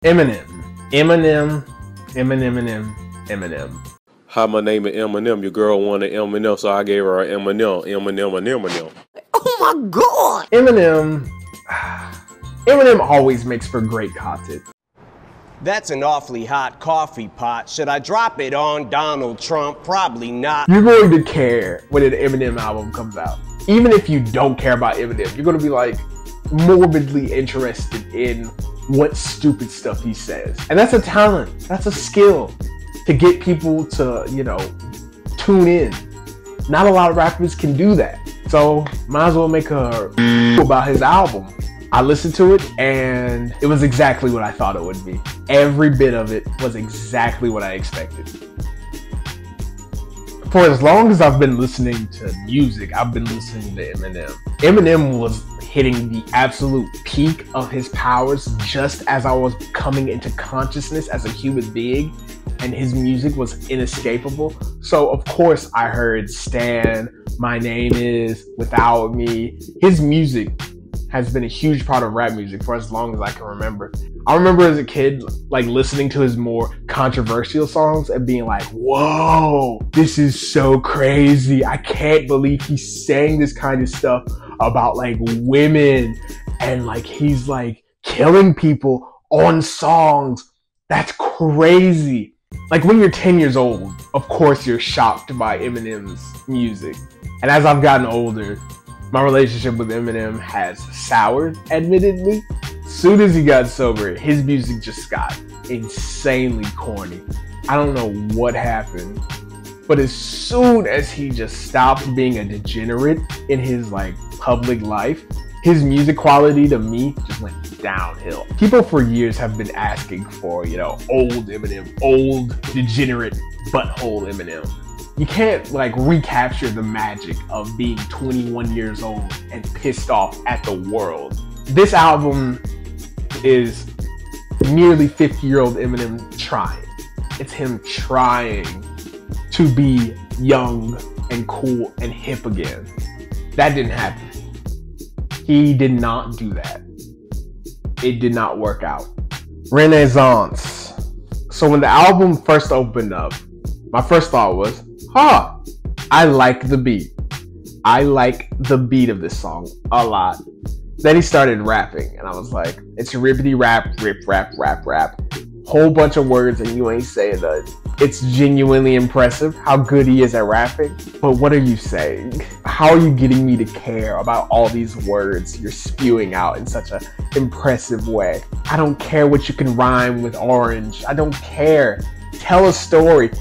Eminem. Eminem. Eminem. Eminem. Hi, my name is Eminem. Your girl wanted Eminem, so I gave her an Eminem. Eminem. Oh my God! Eminem. Eminem always makes for great content. That's an awfully hot coffee pot. Should I drop it on Donald Trump? Probably not. You're going to care when an Eminem album comes out. Even if you don't care about Eminem, you're going to be like morbidly interested in what stupid stuff he says. And that's a talent. That's a skill to get people to, tune in. Not a lot of rappers can do that. So might as well make a about his album. I listened to it and it was exactly what I thought it would be. Every bit of it was exactly what I expected. For as long as I've been listening to music, I've been listening to Eminem. Eminem was hitting the absolute peak of his powers just as I was coming into consciousness as a human being, and his music was inescapable. So of course I heard Stan, My Name Is, Without Me. His music has been a huge part of rap music for as long as I can remember. I remember as a kid, listening to his more controversial songs and being like, whoa, this is so crazy. I can't believe he's saying this kind of stuff about women and he's killing people on songs. That's crazy. When you're 10 years old, of course you're shocked by Eminem's music. And as I've gotten older, my relationship with Eminem has soured, admittedly. Soon as he got sober, his music just got insanely corny. I don't know what happened, but as soon as he just stopped being a degenerate in his public life, his music quality to me just went downhill. People for years have been asking for, old Eminem, old degenerate butthole Eminem. You can't recapture the magic of being 21 years old and pissed off at the world. This album is nearly 50-year-old Eminem trying. It's him trying to be young and cool and hip again. That didn't happen. He did not do that. It did not work out. Renaissance. So when the album first opened up, my first thought was, I like the beat. I like the beat of this song a lot. Then he started rapping, and I was like, it's rippity rap, rip, rap, rap, rap. Whole bunch of words, and you ain't saying that. It's genuinely impressive how good he is at rapping. But what are you saying? How are you getting me to care about all these words you're spewing out in such an impressive way? I don't care what you can rhyme with orange. I don't care. Tell a story.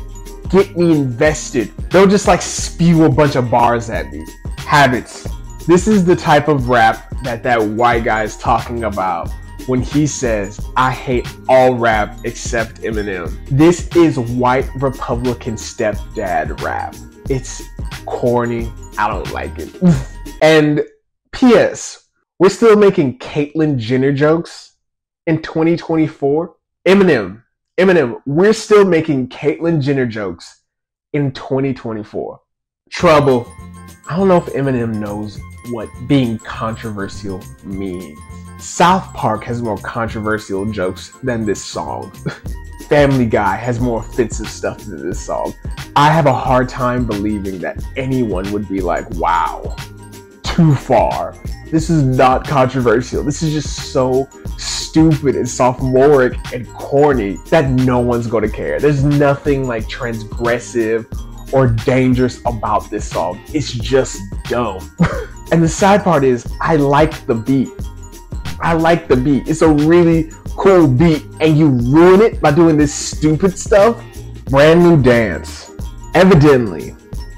Get me invested. Don't just spew a bunch of bars at me. Habits. This is the type of rap that white guy is talking about when he says, I hate all rap except Eminem. This is white Republican stepdad rap. It's corny. I don't like it. And P.S. We're still making Caitlyn Jenner jokes in 2024. Eminem, we're still making Caitlyn Jenner jokes in 2024. Trouble. I don't know if Eminem knows what being controversial means. South Park has more controversial jokes than this song. Family Guy has more offensive stuff than this song. I have a hard time believing that anyone would be like, wow, too far. This is not controversial. This is just so stupid and sophomoric and corny that no one's gonna care. There's nothing transgressive or dangerous about this song. It's just dumb. And the sad part is, I like the beat. I like the beat. It's a really cool beat, and you ruin it by doing this stupid stuff. Brand New Dance. Evidently,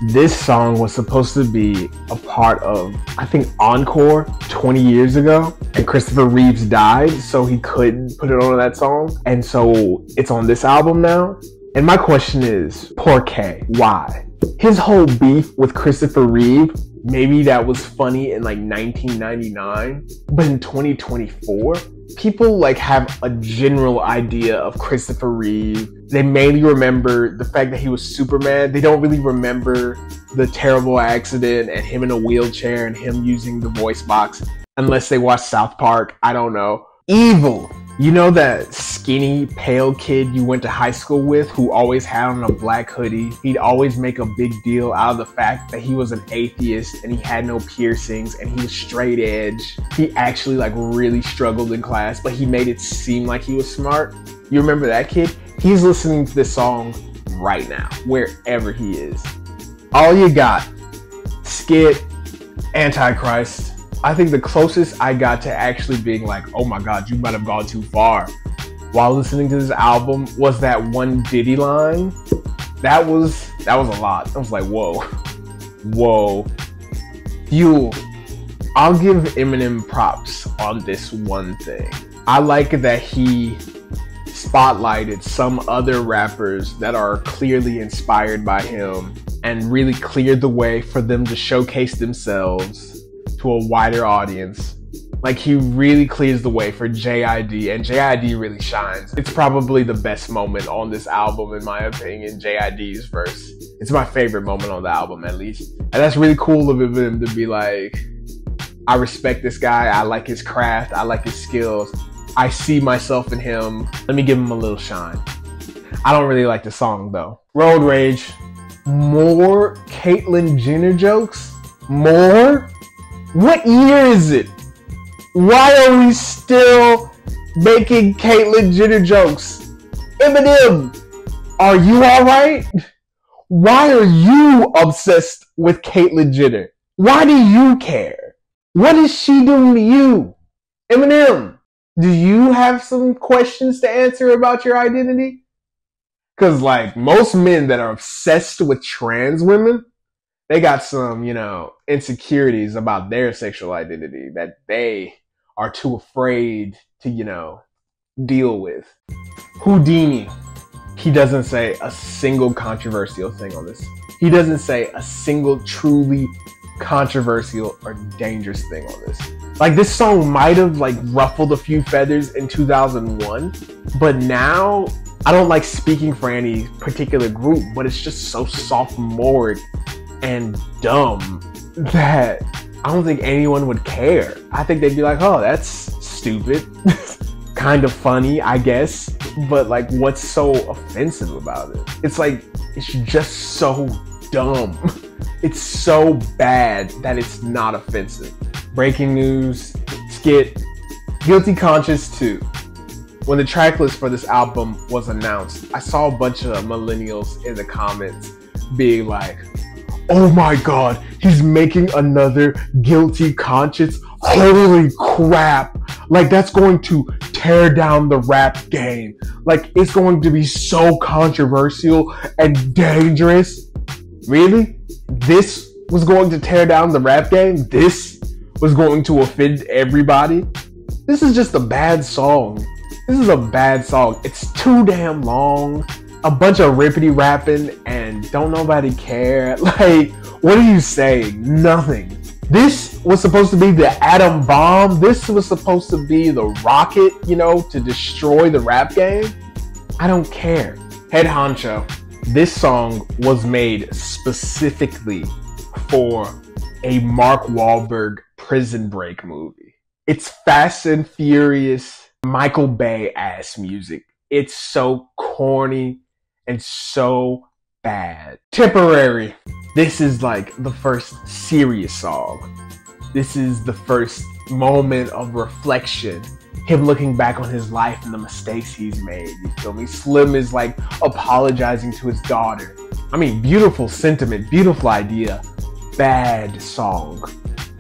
this song was supposed to be a part of, I think, Encore 20 years ago, and Christopher Reeves died, so he couldn't put it on that song, and so it's on this album now. And my question is, por qué? Why? His whole beef with Christopher Reeve, maybe that was funny in 1999, but in 2024, people have a general idea of Christopher Reeve. They mainly remember the fact that he was Superman. They don't really remember the terrible accident and him in a wheelchair and him using the voice box, unless they watch South Park. I don't know. Evil. You know that skinny, pale kid you went to high school with who always had on a black hoodie? He'd always make a big deal out of the fact that he was an atheist and he had no piercings and he was straight edge. He actually like really struggled in class, but he made it seem like he was smart. You remember that kid? He's listening to this song right now, wherever he is. All You Got, Skit, Antichrist. I think the closest I got to actually being like, oh my God, you might have gone too far while listening to this album was that one Diddy line. That was a lot. I was like, whoa. Fuel. I'll give Eminem props on this one thing. I like that he spotlighted some other rappers that are clearly inspired by him and really cleared the way for them to showcase themselves to a wider audience. Like, he really clears the way for JID, and JID really shines. It's probably the best moment on this album, in my opinion, JID's verse. It's my favorite moment on the album, at least. And that's really cool of him to be like, I respect this guy, I like his craft, I like his skills, I see myself in him, let me give him a little shine. I don't really like the song though. Road Rage. More Caitlyn Jenner jokes? More? What year is it? Why are we still making Caitlyn Jenner jokes? Eminem, are you alright? Why are you obsessed with Caitlyn Jenner? Why do you care? What is she doing to you? Eminem, do you have some questions to answer about your identity? Because like most men that are obsessed with trans women, they got some, insecurities about their sexual identity that they are too afraid to, deal with. Houdini. He doesn't say a single controversial thing on this. He doesn't say a single truly controversial or dangerous thing on this. Like, this song might have ruffled a few feathers in 2001, but now I don't like speaking for any particular group, but it's just so sophomoric and dumb that I don't think anyone would care. I think they'd be like, oh, that's stupid. Kind of funny, I guess. But what's so offensive about it? It's just so dumb. It's so bad that it's not offensive. Breaking news, Skit, Guilty Conscience 2. When the tracklist for this album was announced, I saw a bunch of millennials in the comments being like, oh my God, he's making another Guilty Conscience? Holy crap. That's going to tear down the rap game. It's going to be so controversial and dangerous. Really? This was going to tear down the rap game? This was going to offend everybody? This is just a bad song. This is a bad song. It's too damn long. A bunch of rippity rapping and don't nobody care. What are you saying? Nothing. This was supposed to be the atom bomb. This was supposed to be the rocket, to destroy the rap game. I don't care. Head honcho. This song was made specifically for a Mark Wahlberg Prison Break movie. It's Fast and Furious, Michael Bay ass music. It's so corny and so bad. Temporary. This is the first serious song. This is the first moment of reflection. Him looking back on his life and the mistakes he's made. You feel me? Slim is apologizing to his daughter. I mean, beautiful sentiment, beautiful idea. Bad song.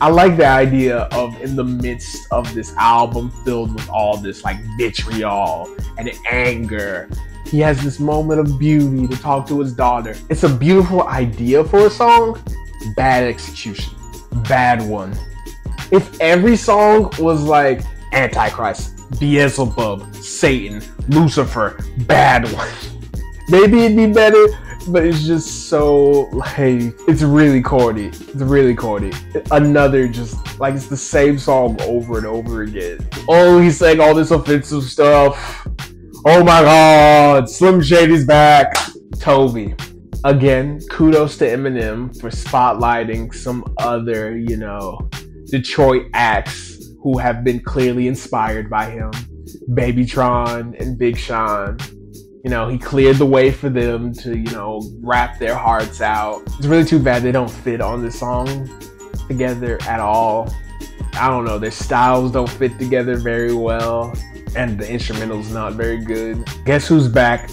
I like the idea of, in the midst of this album filled with all this vitriol and anger, he has this moment of beauty to talk to his daughter. It's a beautiful idea for a song. Bad execution. Bad one. If every song was Antichrist, Beelzebub, Satan, Lucifer, bad one, maybe it'd be better, but it's just so it's really corny. It's really corny. Another just it's the same song over and over again. Oh, he's saying all this offensive stuff. Oh my God, Slim Shady's back. Toby. Again, kudos to Eminem for spotlighting some other, Detroit acts who have been clearly inspired by him. Babytron and Big Sean. You know, he cleared the way for them to, you know, rap their hearts out. It's really too bad they don't fit on this song together at all. I don't know, their styles don't fit together very well, and the instrumental's not very good. Guess who's back?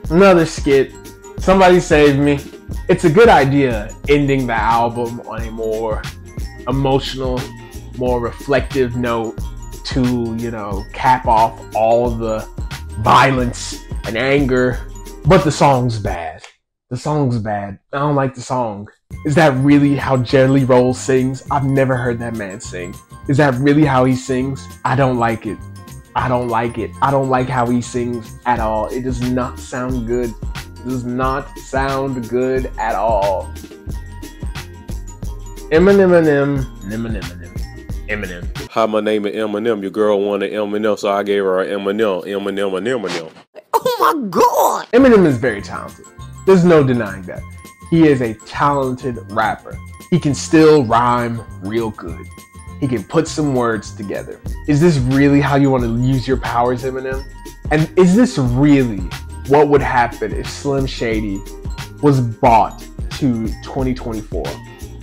Another skit. Somebody save me. It's a good idea ending the album on a more emotional, more reflective note to, you know, cap off all the violence and anger, but the song's bad. The song's bad. I don't like the song. Is that really how Jelly Roll sings? I've never heard that man sing. Is that really how he sings? I don't like it. I don't like it. I don't like how he sings at all. It does not sound good. It does not sound good at all. Eminem. Hi, my name is Eminem. Your girl wanted Eminem, so I gave her an Eminem. Oh my God! Eminem is very talented. There's no denying that. He is a talented rapper. He can still rhyme real good. He can put some words together. Is this really how you want to use your powers, Eminem? And is this really what would happen if Slim Shady was bought to 2024?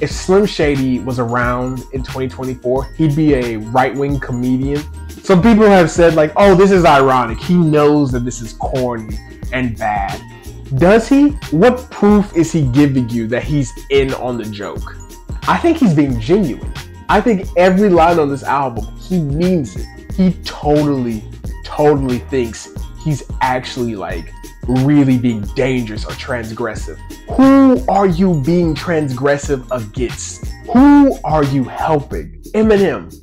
If Slim Shady was around in 2024, he'd be a right-wing comedian. Some people have said like, oh, this is ironic. He knows that this is corny and bad. Does he? What proof is he giving you that he's in on the joke? I think he's being genuine. I think every line on this album, he means it. He totally thinks he's actually like really being dangerous or transgressive. Who are you being transgressive against? Who are you helping? Eminem,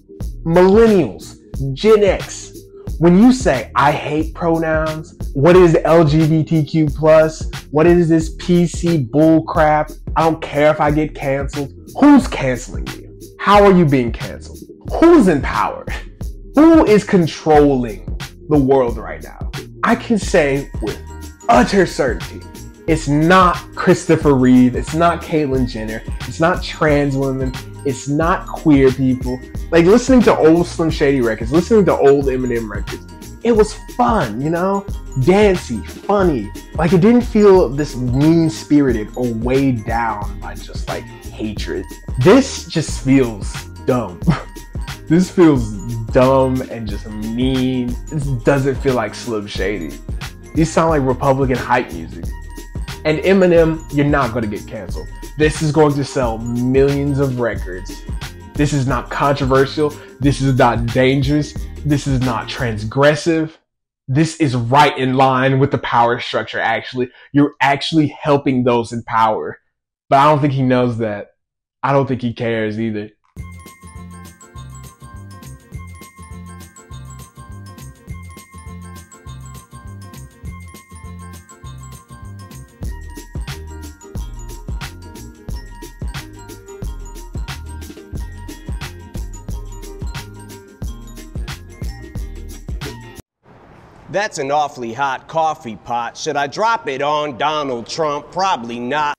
millennials, Gen X. When you say, I hate pronouns, what is LGBTQ+, what is this PC bullcrap? I don't care if I get canceled. Who's canceling you? How are you being canceled? Who's in power? Who is controlling the world right now? I can say with utter certainty, it's not Christopher Reeve, it's not Caitlyn Jenner, it's not trans women, it's not queer people. Like listening to old Slim Shady records, listening to old Eminem records, it was fun, you know? Dancey, funny. Like it didn't feel this mean-spirited or weighed down by just like hatred. This just feels dumb. This feels dumb and just mean. This doesn't feel like Slim Shady. These sound like Republican hype music. And Eminem, you're not going to get canceled. This is going to sell millions of records. This is not controversial. This is not dangerous. This is not transgressive. This is right in line with the power structure, actually. You're actually helping those in power. But I don't think he knows that. I don't think he cares either. That's an awfully hot coffee pot. Should I drop it on Donald Trump? Probably not.